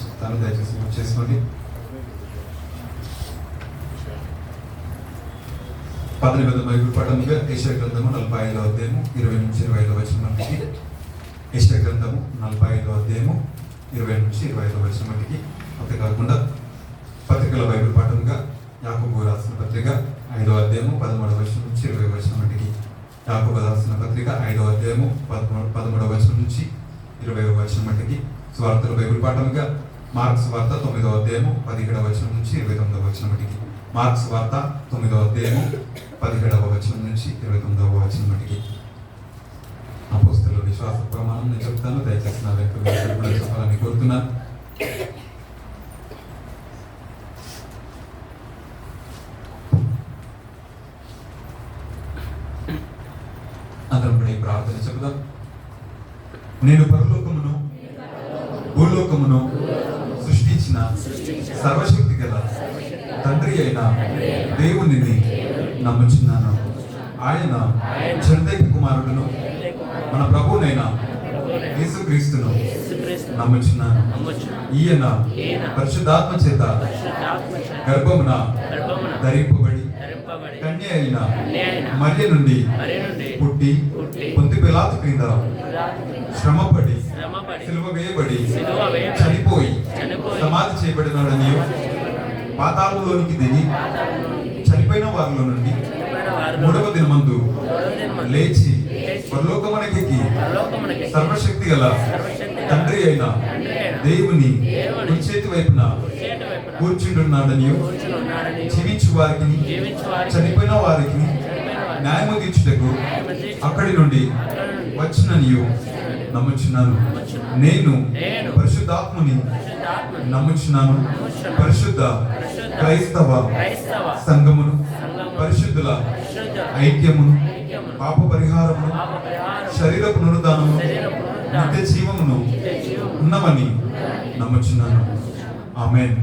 చెప్తాను, దయచేసి నోట్ చేసుకోండి. 18వ బైబిల్ పాఠముగా యెషయా గ్రంథము 45వ అధ్యాయము 20 నుంచి 25వ వచనం మటుకి. యెషయా గ్రంథము 45వ అధ్యాయము 20 నుంచి 25వ వచనం మటుకి. అంతేకాకుండా పత్రికల బైబిల్ పాఠముగా యాకోబు రాసిన పత్రిక 5వ అధ్యాయము 13వ వచనం నుంచి 20వ వచనం మటుకి. యాకోబు రాసిన పత్రిక 5వ అధ్యాయము 13వ వచనం నుంచి 20వ వచనం మటుకి. స్వార్థల బైబిల్ పాఠముగా మార్క్స్ వార్త 9వ అధ్యాయము 17వ వచనం నుంచి 29వ వచనం మటుకి. మార్క్స్ వార్త 9వ అధ్యాయము 17వ వచనం నుంచి 29వ వచనం మటుకి. అపోస్తలుల విశ్వాస ప్రమాణం నేను చెప్తాను, దయచేసి నా వెంట కూడా చెప్పాలని కోరుతున్నాను. అందరం కూడా ఈ ప్రార్థన చెబుదాం. నేను పరలోకమును భూలోకమును సృష్టించిన సర్వశక్తి గల తండ్రి అయిన దేవునిని నమ్ముచున్నాను. ఆయన చంద్రైక కుమారుడును మన ప్రభువునైన యేసుక్రీస్తును నమ్ముచున్నాను. ఈయన పరిశుద్ధాత్మ చేత గర్భమున ధరింపబడి కన్య అయిన మరియ నుండి పుట్టి పొంతి పిలాతు క్రింద శ్రమపడి సిలువ వేయబడి చనిపోయి సమాధి చేయబడినాడని పాతాళంలోనికి దిగి చనిపోయిన వారిలో నుండి 3వ దినమందు లేచి పరలోకమునకెక్కి సర్వశక్తి గల తండ్రి అయిన దేవుని కుడి చేతి వైపున కూర్చుంటున్నాడని జీవించు వారికి చనిపోయిన వారికి న్యాయము తీర్చుటకు అక్కడి నుండి వచ్చిననియు నమ్ముచున్నాను. నేను పరిశుద్ధాత్మని నమ్ముచున్నాను. పరిశుద్ధ క్రైస్తవ సంఘమును, పరిశుద్ధుల ఐక్యమును, పాప పరిహారమును, శరీర పునరుద్ధానమును, నిత్య జీవమును ఉన్నవని నమ్ముచున్నాను. ఆమేన్.